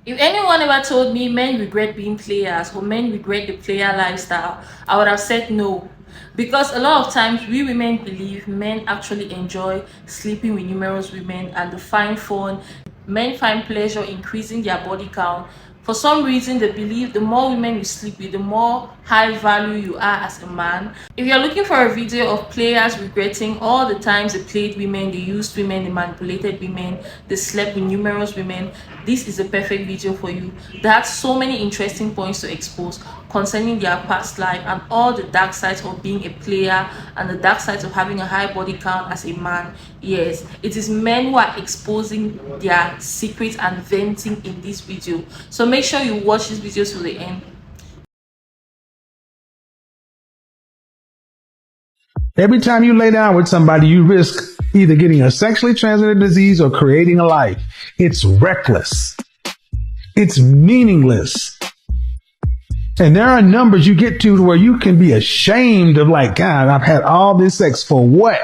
If anyone ever told me men regret being players or men regret the player lifestyle, I would have said no. Because a lot of times we women believe men actually enjoy sleeping with numerous women and they find fun. Men find pleasure increasing their body count. For some reason, they believe the more women you sleep with, the more high value you are as a man. If you're looking for a video of players regretting all the times they played women, they used women, they manipulated women, they slept with numerous women, this is a perfect video for you. They have so many interesting points to expose concerning their past life and all the dark sides of being a player and the dark sides of having a high body count as a man. Yes, it is men who are exposing their secrets and venting in this video. So make sure you watch this video to the end. Every time you lay down with somebody, you risk either getting a sexually transmitted disease or creating a life. It's reckless. It's meaningless. And there are numbers you get to where you can be ashamed of, like, God, I've had all this sex for what?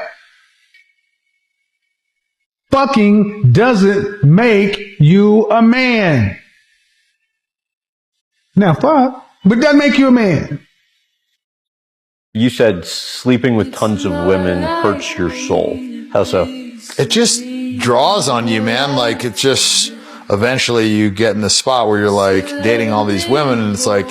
Fucking doesn't make you a man. Now fuck, but doesn't make you a man. You said sleeping with tons of women hurts your soul. How so? It just draws on you, man. Like, it just, eventually you get in the spot where you're like dating all these women and it's like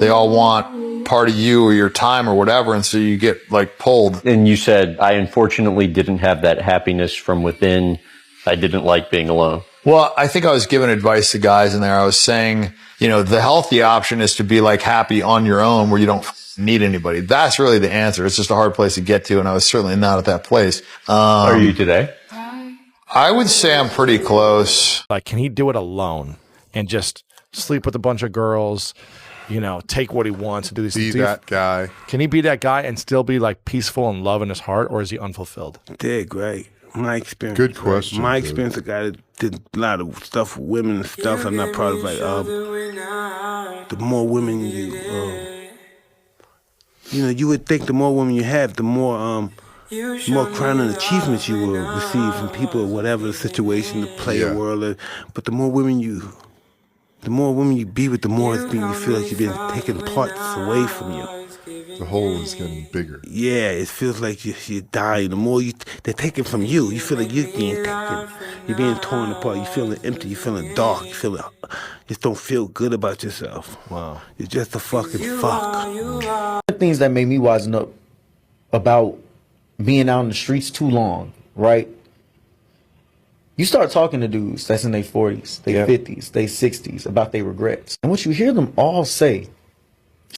they all want part of you or your time or whatever. And so you get like pulled. And you said, I unfortunately didn't have that happiness from within. I didn't like being alone. Well, I think I was giving advice to guys in there. I was saying, you know, the healthy option is to be like happy on your own where you don't need anybody. That's really the answer. It's just a hard place to get to. And I was certainly not at that place. Are you today? I would say I'm pretty close. Like, can he do it alone and just sleep with a bunch of girls, you know, take what he wants and do these things? Be that guy. Can he be that guy and still be like peaceful and love in his heart, or is he unfulfilled? Did great. My experience. Good question. My dude. experience, a guy that did a lot of stuff with women and stuff. I'm not proud of. Like, the more women you know, you would think the more women you have, the more crowning achievements you will receive from people, or whatever the situation, the player world. But the more women you be with, the more you feel like you've been taking parts away from you. The hole is getting bigger. Yeah, it feels like you're dying. The more they're taking from you, you feel like you're being taken. You're being torn apart. You're feeling empty. You're feeling dark. You just don't feel good about yourself. Wow. You're just a fucking fuck. Things that made me wisen up about being out in the streets too long, right? You start talking to dudes that's in their 40s, their 50s, their 60s about their regrets. And what you hear them all say,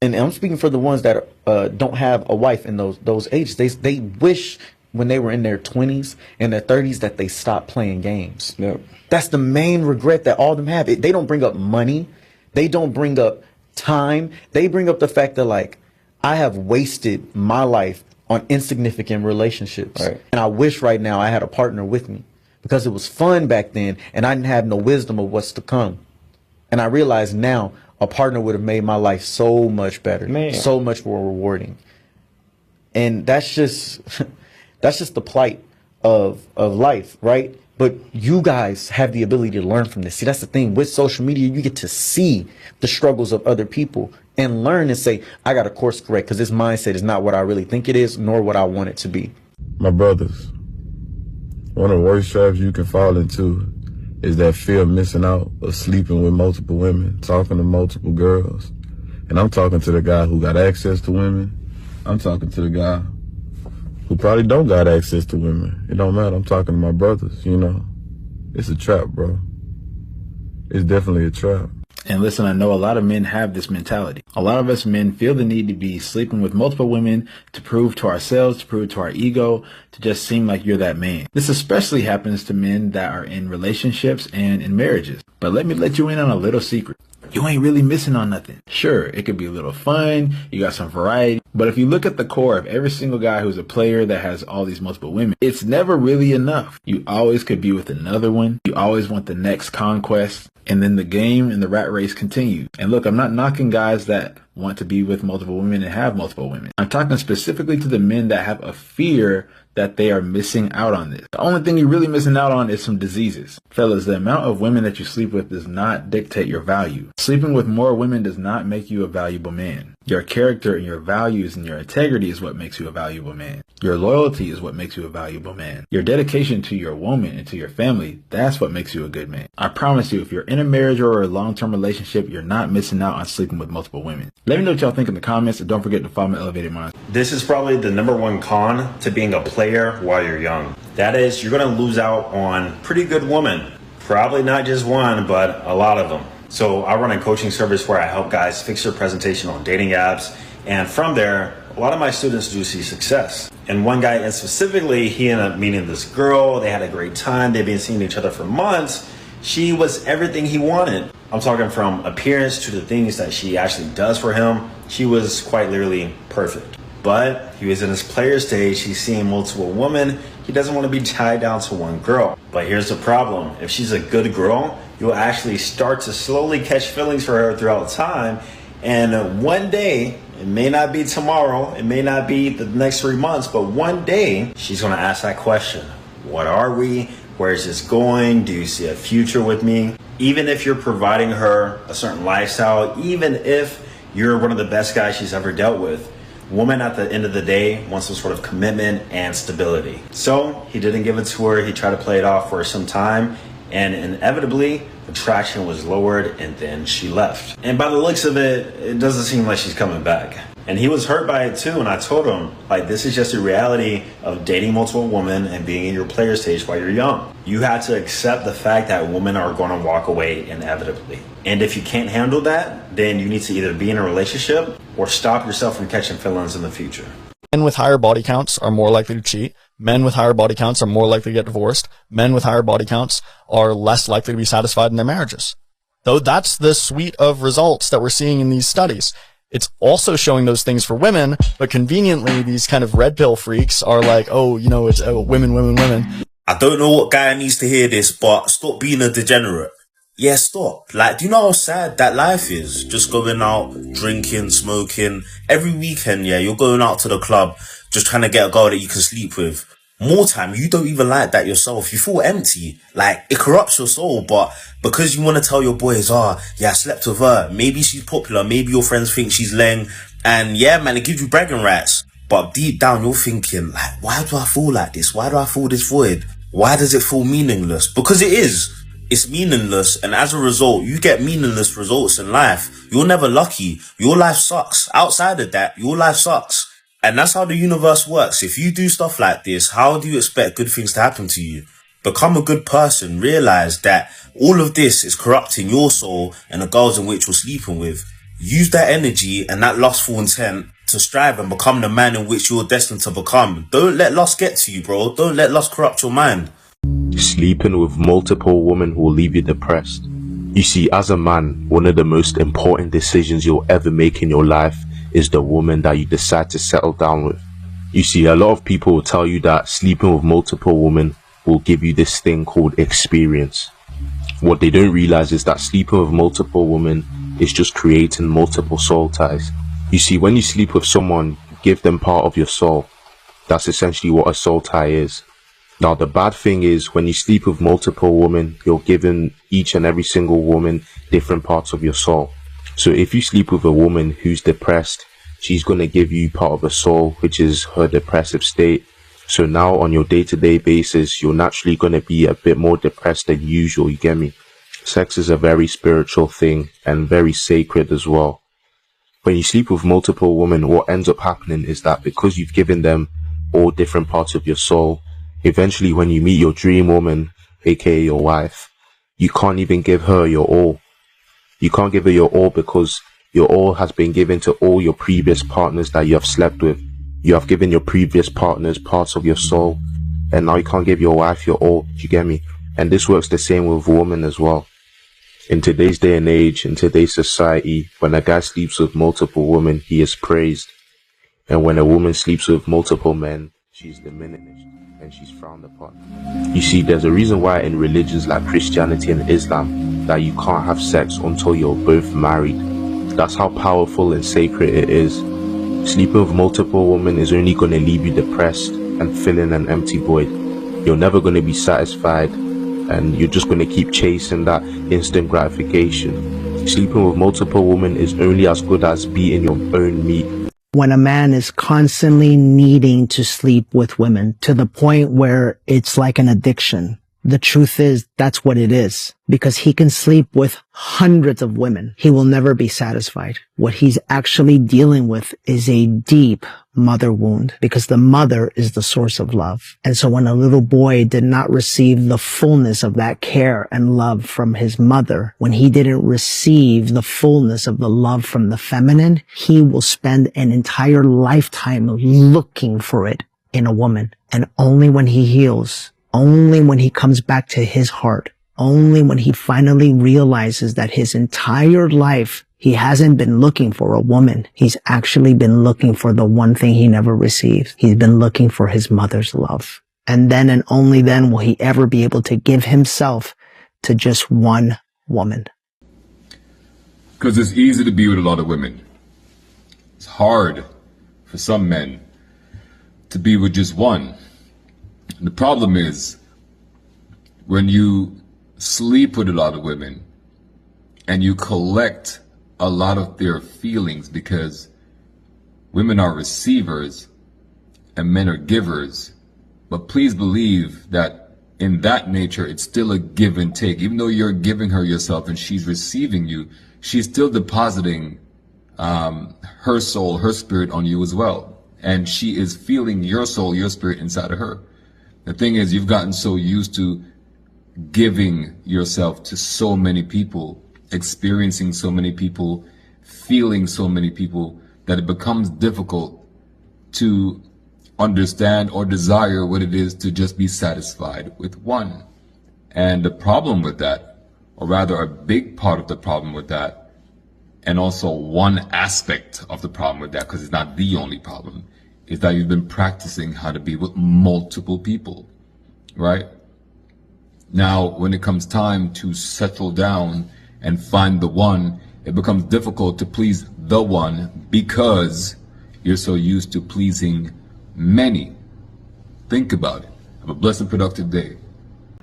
and I'm speaking for the ones that don't have a wife in those ages, they wish when they were in their 20s and their 30s that they stopped playing games. Yep. That's the main regret that all of them have. They don't bring up money. They don't bring up time. They bring up the fact that, like, I have wasted my life on insignificant relationships. Right. And I wish right now I had a partner with me because it was fun back then and I didn't have no wisdom of what's to come. And I realize now a partner would have made my life so much better, so much more rewarding. And that's just the plight of life, right? But you guys have the ability to learn from this. See, that's the thing. With social media, you get to see the struggles of other people and learn and say, I got to course correct because this mindset is not what I really think it is, nor what I want it to be. My brothers, one of the worst traps you can fall into is that fear of missing out, of sleeping with multiple women, talking to multiple girls. And I'm talking to the guy who got access to women. I'm talking to the guy who probably don't got access to women. It don't matter. I'm talking to my brothers, you know. It's a trap, bro. It's definitely a trap. And listen, I know a lot of men have this mentality. A lot of us men feel the need to be sleeping with multiple women to prove to ourselves, to prove to our ego, to just seem like you're that man. This especially happens to men that are in relationships and in marriages. But let me let you in on a little secret. You ain't really missing on nothing. Sure, it could be a little fun, you got some variety, but if you look at the core of every single guy who's a player that has all these multiple women, it's never really enough. You always could be with another one, you always want the next conquest, and then the game and the rat race continues. And look, I'm not knocking guys that want to be with multiple women and have multiple women. I'm talking specifically to the men that have a fear that they are missing out on this. The only thing you're really missing out on is some diseases. Fellas, the amount of women that you sleep with does not dictate your value. Sleeping with more women does not make you a valuable man. Your character and your values and your integrity is what makes you a valuable man. Your loyalty is what makes you a valuable man. Your dedication to your woman and to your family, that's what makes you a good man. I promise you, if you're in a marriage or a long-term relationship, you're not missing out on sleeping with multiple women. Let me know what y'all think in the comments, and don't forget to follow my Elevated Minds. This is probably the number one con to being a player while you're young. That is, you're going to lose out on pretty good women. Probably not just one, but a lot of them. So I run a coaching service where I help guys fix their presentation on dating apps. And from there, a lot of my students do see success. And one guy, and specifically, he ended up meeting this girl. They had a great time. They've been seeing each other for months. She was everything he wanted. I'm talking from appearance to the things that she actually does for him. She was quite literally perfect. But he was in his player stage. He's seeing multiple women. He doesn't want to be tied down to one girl. But here's the problem. If she's a good girl, you'll actually start to slowly catch feelings for her throughout time. And one day, it may not be tomorrow, it may not be the next 3 months, but one day she's going to ask that question. What are we? Where is this going? Do you see a future with me? Even if you're providing her a certain lifestyle, even if you're one of the best guys she's ever dealt with, woman at the end of the day wants some sort of commitment and stability. So he didn't give it to her. He tried to play it off for some time, and inevitably the traction was lowered, and then she left. And by the looks of it, it doesn't seem like she's coming back. And he was hurt by it too, and I told him, like, this is just a reality of dating multiple women and being in your player stage while you're young. You have to accept the fact that women are going to walk away inevitably. And if you can't handle that, then you need to either be in a relationship or stop yourself from catching feelings in the future. Men with higher body counts are more likely to cheat. Men with higher body counts are more likely to get divorced. Men with higher body counts are less likely to be satisfied in their marriages. Though that's the suite of results that we're seeing in these studies. It's also showing those things for women, but conveniently, these kind of red pill freaks are like, oh, you know, it's women, women, women. I don't know what guy needs to hear this, but stop being a degenerate. Yeah, stop. Like, do you know how sad that life is? Just going out, drinking, smoking. Every weekend, yeah, you're going out to the club, just trying to get a girl that you can sleep with. More time, you don't even like that yourself. You feel empty. Like, it corrupts your soul, but because you want to tell your boys, yeah, I slept with her. Maybe she's popular. Maybe your friends think she's leng. And yeah, man, it gives you bragging rights. But deep down, you're thinking, like, why do I feel like this? Why do I feel this void? Why does it feel meaningless? Because it is. It's meaningless, and as a result, you get meaningless results in life. You're never lucky. Your life sucks. Outside of that, your life sucks. And that's how the universe works. If you do stuff like this, how do you expect good things to happen to you? Become a good person. Realize that all of this is corrupting your soul and the girls in which you're sleeping with. Use that energy and that lustful intent to strive and become the man in which you're destined to become. Don't let lust get to you, bro. Don't let lust corrupt your mind. Sleeping with multiple women will leave you depressed. You see, as a man, one of the most important decisions you'll ever make in your life is the woman that you decide to settle down with. You see, a lot of people will tell you that sleeping with multiple women will give you this thing called experience. What they don't realize is that sleeping with multiple women is just creating multiple soul ties. You see, when you sleep with someone, you give them part of your soul. That's essentially what a soul tie is. Now, the bad thing is when you sleep with multiple women, you're giving each and every single woman different parts of your soul. So if you sleep with a woman who's depressed, she's going to give you part of her soul, which is her depressive state. So now on your day-to-day basis, you're naturally going to be a bit more depressed than usual, you get me? Sex is a very spiritual thing and very sacred as well. When you sleep with multiple women, what ends up happening is that because you've given them all different parts of your soul, eventually when you meet your dream woman, aka your wife, you can't even give her your all. You can't give her your all because your all has been given to all your previous partners that you have slept with. You have given your previous partners parts of your soul, and now you can't give your wife your all. Do you get me? And this works the same with women as well. In today's day and age, in today's society, when a guy sleeps with multiple women, he is praised. And when a woman sleeps with multiple men, she's diminished and she's frowned upon. You see, there's a reason why in religions like Christianity and Islam that you can't have sex until you're both married. That's how powerful and sacred it is. Sleeping with multiple women is only going to leave you depressed and filling an empty void. You're never going to be satisfied, and you're just going to keep chasing that instant gratification. Sleeping with multiple women is only as good as beating your own meat. When a man is constantly needing to sleep with women to the point where it's like an addiction, the truth is that's what it is, because he can sleep with hundreds of women. He will never be satisfied. What he's actually dealing with is a deep mother wound, because the mother is the source of love. And so when a little boy did not receive the fullness of that care and love from his mother, when he didn't receive the fullness of the love from the feminine, he will spend an entire lifetime looking for it in a woman. And only when he heals, only when he comes back to his heart, only when he finally realizes that his entire life he hasn't been looking for a woman. He's actually been looking for the one thing he never received. He's been looking for his mother's love. And then and only then will he ever be able to give himself to just one woman. Because it's easy to be with a lot of women. It's hard for some men to be with just one. The problem is, when you sleep with a lot of women and you collect a lot of their feelings, because women are receivers and men are givers, but please believe that in that nature it's still a give and take. Even though you're giving her yourself and she's receiving you, she's still depositing her soul, her spirit on you as well, and she is feeling your soul, your spirit inside of her. The thing is, you've gotten so used to giving yourself to so many people, experiencing so many people, feeling so many people, that it becomes difficult to understand or desire what it is to just be satisfied with one. And the problem with that, or rather a big part of the problem with that, and also one aspect of the problem with that, because it's not the only problem, is that you've been practicing how to be with multiple people, right? Now, when it comes time to settle down and find the one, it becomes difficult to please the one because you're so used to pleasing many. Think about it. Have a blessed and productive day.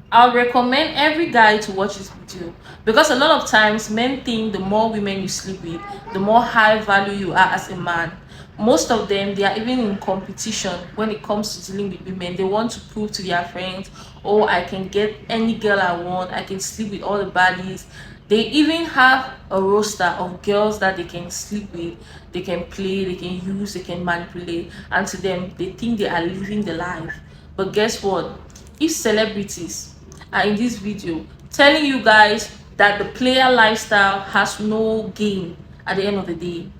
I'll recommend every guy to watch this video, because a lot of times men think the more women you sleep with, the more high value you are as a man. Most of them, they are even in competition when it comes to dealing with women. They want to prove to their friends, oh, I can get any girl I want, I can sleep with all the baddies. They even have a roster of girls that they can sleep with, they can play, they can use, they can manipulate, and to them, they think they are living the life. But guess what? If celebrities are in this video telling you guys that the player lifestyle has no gain at the end of the day,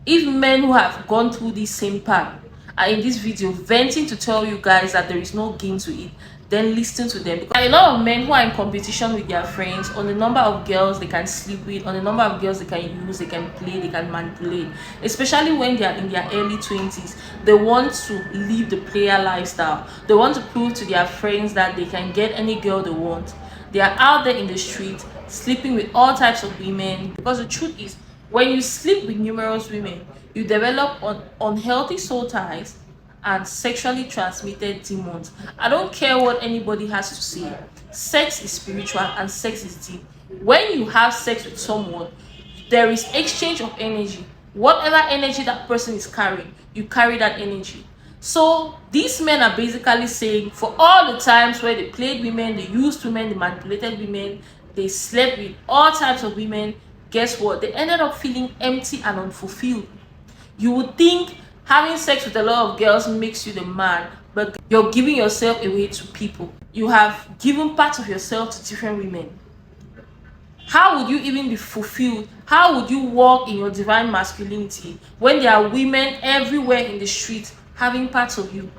if men who have gone through this same path are in this video venting to tell you guys that there is no gain to it, then listen to them. Because a lot of men who are in competition with their friends on the number of girls they can sleep with, on the number of girls they can use, they can play, they can manipulate, especially when they are in their early 20s. They want to live the player lifestyle. They want to prove to their friends that they can get any girl they want. They are out there in the street sleeping with all types of women, because the truth is, when you sleep with numerous women, you develop unhealthy soul ties and sexually transmitted demons. I don't care what anybody has to say. Sex is spiritual and sex is deep. When you have sex with someone, there is exchange of energy. Whatever energy that person is carrying, you carry that energy. So these men are basically saying, for all the times where they played women, they used women, they manipulated women, they slept with all types of women, guess what? They ended up feeling empty and unfulfilled. You would think having sex with a lot of girls makes you the man, but you're giving yourself away to people. You have given parts of yourself to different women. How would you even be fulfilled? How would you walk in your divine masculinity when there are women everywhere in the street having parts of you?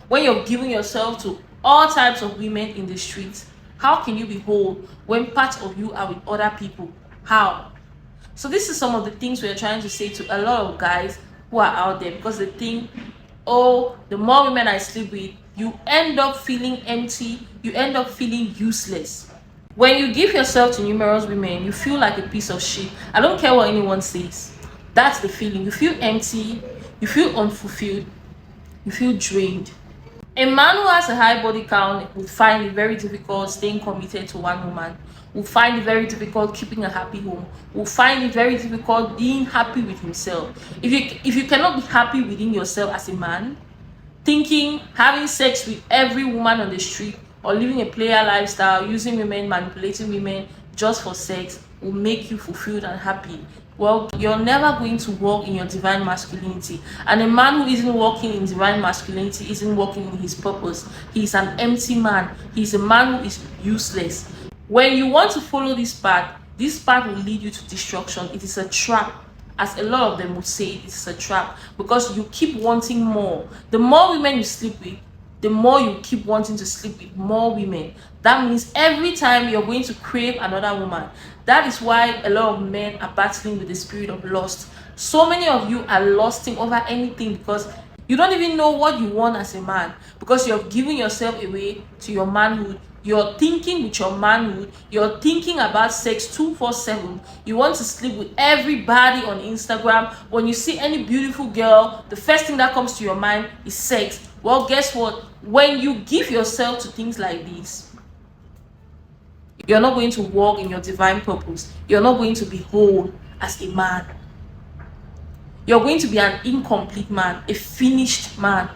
When you're giving yourself to all types of women in the street, how can you be whole when parts of you are with other people? How? So this is some of the things we're trying to say to a lot of guys who are out there, because they think, oh, the more women I sleep with, you end up feeling empty, you end up feeling useless. When you give yourself to numerous women, you feel like a piece of shit. I don't care what anyone says. That's the feeling. You feel empty, you feel unfulfilled, you feel drained. A man who has a high body count will find it very difficult staying committed to one woman, will find it very difficult keeping a happy home, will find it very difficult being happy with himself. If you cannot be happy within yourself as a man, thinking having sex with every woman on the street or living a player lifestyle, using women, manipulating women just for sex will make you fulfilled and happy, well, you're never going to walk in your divine masculinity. And a man who isn't walking in divine masculinity isn't walking in his purpose. He's an empty man. He's a man who is useless. When you want to follow this path will lead you to destruction. It is a trap. As a lot of them would say, it's a trap, because you keep wanting more. The more women you sleep with, the more you keep wanting to sleep with more women. That means every time you're going to crave another woman. That is why a lot of men are battling with the spirit of lust. So many of you are lusting over anything because you don't even know what you want as a man, because you're giving yourself away to your manhood. You're thinking with your manhood. You're thinking about sex 24/7. You want to sleep with everybody on Instagram. When you see any beautiful girl, the first thing that comes to your mind is sex. Well, guess what? When you give yourself to things like this, you're not going to walk in your divine purpose. You're not going to be whole as a man. You're going to be an incomplete man, a finished man.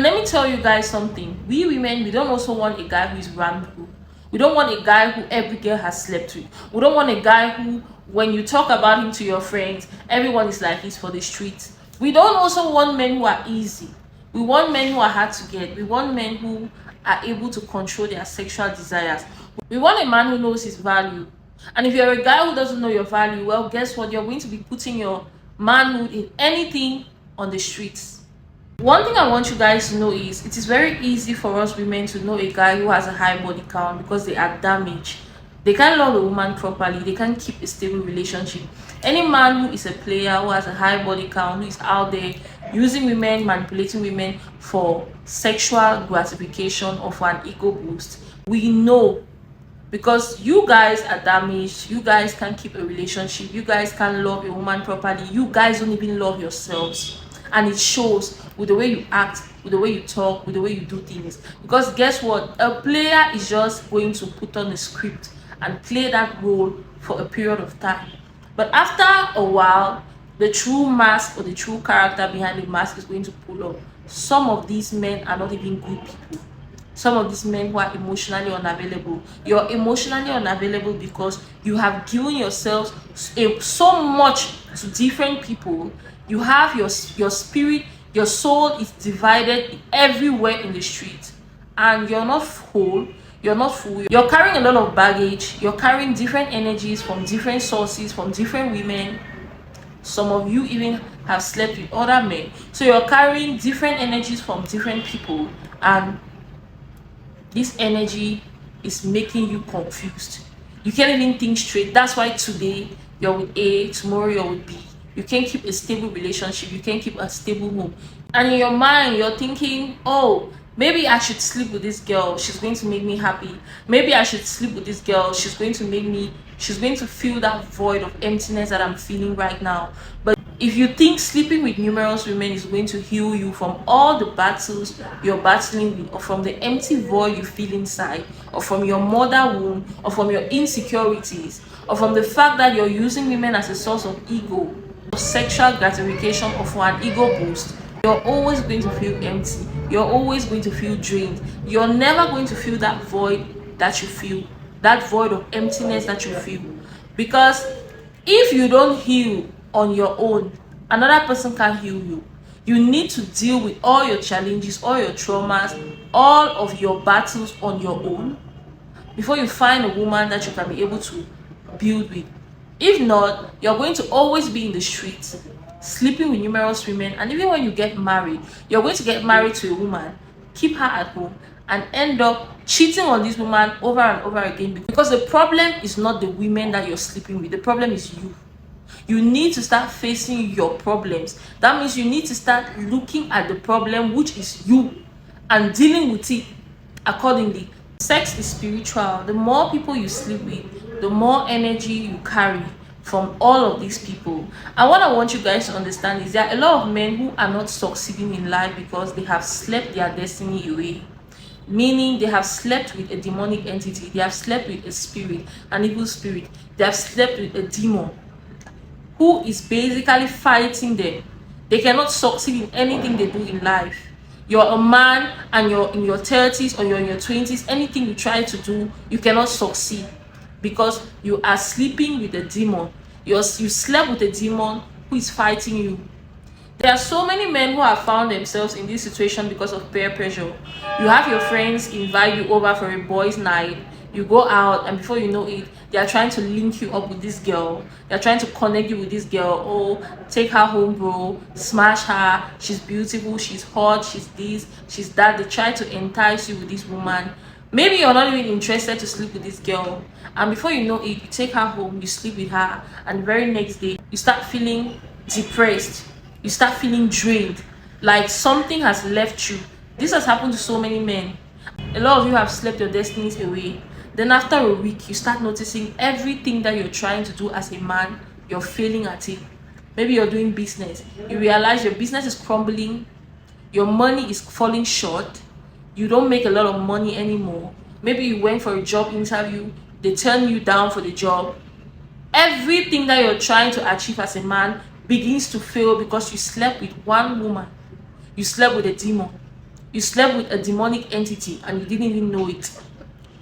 Let me tell you guys something. We women, we don't also want a guy who is ramble. We don't want a guy who every girl has slept with. We don't want a guy who, when you talk about him to your friends, everyone is like he's for the streets. We don't also want men who are easy. We want men who are hard to get. We want men who are able to control their sexual desires. We want a man who knows his value. And if you're a guy who doesn't know your value, well, guess what? You're going to be putting your manhood in anything on the streets. One thing I want you guys to know is it is very easy for us women to know a guy who has a high body count because they are damaged. They can't love a woman properly. They can't keep a stable relationship. Any man who is a player, who has a high body count, who is out there using women, manipulating women for sexual gratification or for an ego boost, we know, because you guys are damaged. You guys can't keep a relationship. You guys can't love a woman properly. You guys don't even love yourselves. And it shows with the way you act, with the way you talk, with the way you do things. Because guess what? A player is just going to put on a script and play that role for a period of time. But after a while, the true mask or the true character behind the mask is going to pull up. Some of these men are not even good people. Some of these men who are emotionally unavailable. You're emotionally unavailable because you have given yourselves so much to different people. You have your spirit, your soul is divided everywhere in the street, and you're not whole. You're not full. You're carrying a lot of baggage. You're carrying different energies from different sources, from different women. Some of you even have slept with other men. So you're carrying different energies from different people, and this energy is making you confused. You can't even think straight. That's why today you're with A, tomorrow you're with B. You can't keep a stable relationship. You can't keep a stable home. And in your mind, you're thinking, oh, maybe I should sleep with this girl. She's going to make me happy. Maybe I should sleep with this girl. She's going to fill that void of emptiness that I'm feeling right now. But if you think sleeping with numerous women is going to heal you from all the battles you're battling with, or from the empty void you feel inside, or from your mother wound, or from your insecurities, or from the fact that you're using women as a source of ego, or sexual gratification, or for an ego boost, you're always going to feel empty. You're always going to feel drained. You're never going to feel that void that you feel, that void of emptiness that you feel. Because if you don't heal on your own, another person can't heal you. You need to deal with all your challenges, all your traumas, all of your battles on your own before you find a woman that you can be able to build with. If not, you're going to always be in the streets, sleeping with numerous women, and even when you get married, you're going to get married to a woman, keep her at home, and end up cheating on this woman over and over again. Because the problem is not the women that you're sleeping with, the problem is you. You need to start facing your problems. That means you need to start looking at the problem, which is you, and dealing with it accordingly. Sex is spiritual. The more people you sleep with, the more energy you carry from all of these people. And what I want you guys to understand is there are a lot of men who are not succeeding in life because they have slept their destiny away. Meaning they have slept with a demonic entity, they have slept with a spirit, an evil spirit, they have slept with a demon who is basically fighting them. They cannot succeed in anything they do in life. You're a man and you're in your 30s or you're in your 20s, anything you try to do, you cannot succeed because you are sleeping with a demon. You slept with a demon who is fighting you. There are so many men who have found themselves in this situation because of peer pressure. You have your friends invite you over for a boys' night. You go out, and before you know it, they are trying to link you up with this girl. They are trying to connect you with this girl. Oh, take her home, bro. Smash her. She's beautiful. She's hot. She's this. She's that. They try to entice you with this woman. Maybe you're not even interested to sleep with this girl, and before you know it, you take her home, you sleep with her, and the very next day, you start feeling depressed. You start feeling drained, like something has left you. This has happened to so many men. A lot of you have slept your destinies away. Then after a week, you start noticing everything that you're trying to do as a man, you're failing at it. Maybe you're doing business. You realize your business is crumbling. Your money is falling short. You don't make a lot of money anymore. Maybe you went for a job interview. They turn you down for the job. Everything that you're trying to achieve as a man begins to fail because you slept with one woman. You slept with a demon. You slept with a demonic entity and you didn't even know it.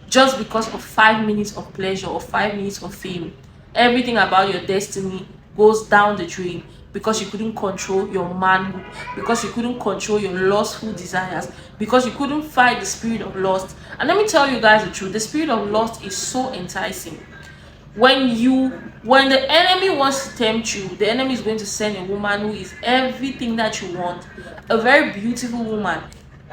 Just because of 5 minutes of pleasure or 5 minutes of fame, everything about your destiny goes down the drain because you couldn't control your manhood, because you couldn't control your lustful desires, because you couldn't fight the spirit of lust. And let me tell you guys the truth, the spirit of lust is so enticing. When the enemy wants to tempt you, the enemy is going to send a woman who is everything that you want, a very beautiful woman.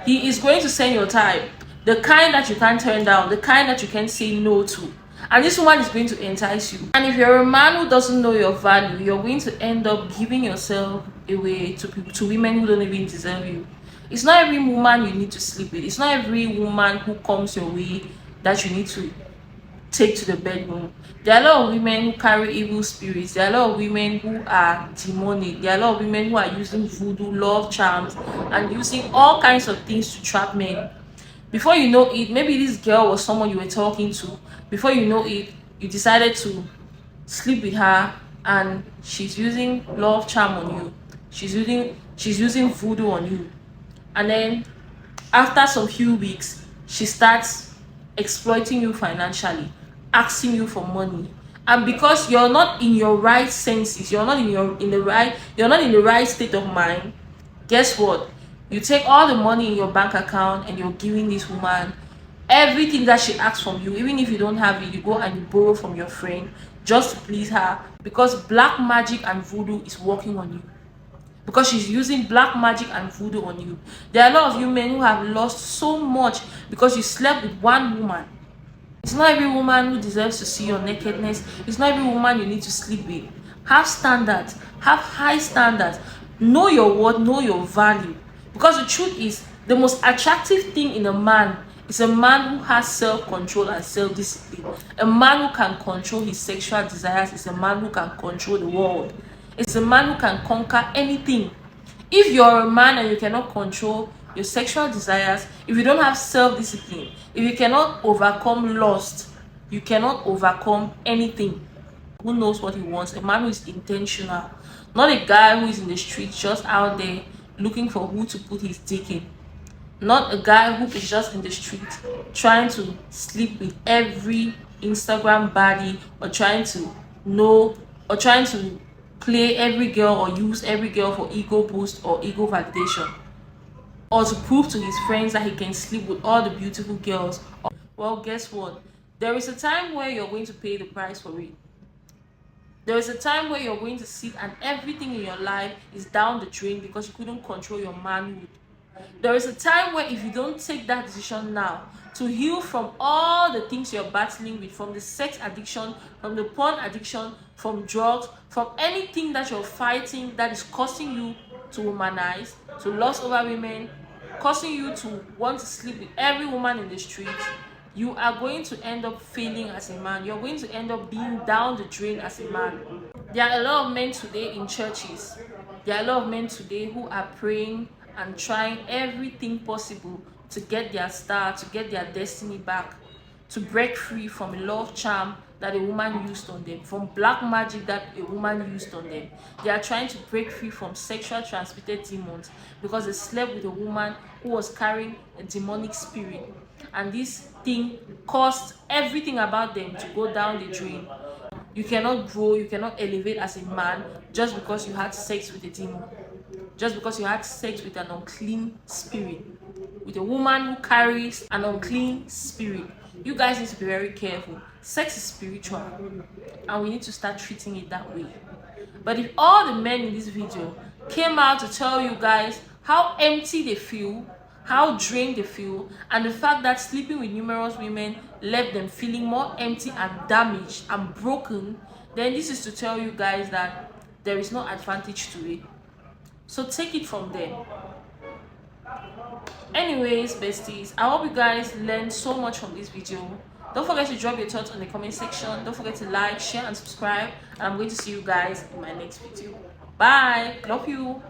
He is going to send your type, the kind that you can't turn down, the kind that you can say no to. And this woman is going to entice you. And if you're a man who doesn't know your value, you're going to end up giving yourself away to women who don't even deserve you. It's not every woman you need to sleep with. It's not every woman who comes your way that you need to take to the bedroom. There are a lot of women who carry evil spirits. There are a lot of women who are demonic. There are a lot of women who are using voodoo, love charms, and using all kinds of things to trap men. Before you know it, maybe this girl was someone you were talking to. Before you know it, you decided to sleep with her and she's using love charm on you. She's using voodoo on you. And then after some few weeks, she starts exploiting you financially, asking you for money. And because you're not in your right senses, you're not in the right state of mind, guess what? You take all the money in your bank account and you're giving this woman everything that she asks from you. Even if you don't have it, you go and you borrow from your friend just to please her, because black magic and voodoo is working on you. Because she's using black magic and voodoo on you. There are a lot of you men who have lost so much because you slept with one woman. It's not every woman who deserves to see your nakedness. It's not every woman you need to sleep with. Have standards. Have high standards. Know your worth. Know your value. Because the truth is, the most attractive thing in a man is a man who has self-control and self-discipline. A man who can control his sexual desires is a man who can control the world. It's a man who can conquer anything. If you're a man and you cannot control your sexual desires, if you don't have self-discipline, if you cannot overcome lust, you cannot overcome anything. Who knows what he wants? A man who is intentional, not a guy who is in the streets just out there looking for who to put his dick in. Not a guy who is just in the street trying to sleep with every Instagram baddie, or trying to play every girl or use every girl for ego boost or ego validation, or to prove to his friends that he can sleep with all the beautiful girls. Well, guess what? There is a time where you're going to pay the price for it. There is a time where you're going to sit and everything in your life is down the drain because you couldn't control your manhood. There is a time where if you don't take that decision now to heal from all the things you're battling with, from the sex addiction, from the porn addiction, from drugs, from anything that you're fighting that is causing you to womanize, to lust over women, causing you to want to sleep with every woman in the street, you are going to end up failing as a man. You're going to end up being down the drain as a man. There are a lot of men today in churches. There are a lot of men today who are praying and trying everything possible to get their star, to get their destiny back, to break free from a love charm that a woman used on them, from black magic that a woman used on them. They are trying to break free from sexual transmitted demons because they slept with a woman who was carrying a demonic spirit, and this thing caused everything about them to go down the drain. You cannot grow, you cannot elevate as a man just because you had sex with a demon, just because you had sex with an unclean spirit, with a woman who carries an unclean spirit. You guys need to be very careful. Sex is spiritual, and we need to start treating it that way. But if all the men in this video came out to tell you guys how empty they feel, how drained they feel, and the fact that sleeping with numerous women left them feeling more empty and damaged and broken, then this is to tell you guys that there is no advantage to it. So take it from them. Anyways, besties, I hope you guys learned so much from this video. Don't forget to drop your thoughts on the comment section. Don't forget to like, share, and subscribe. And I'm going to see you guys in my next video. Bye. Love you.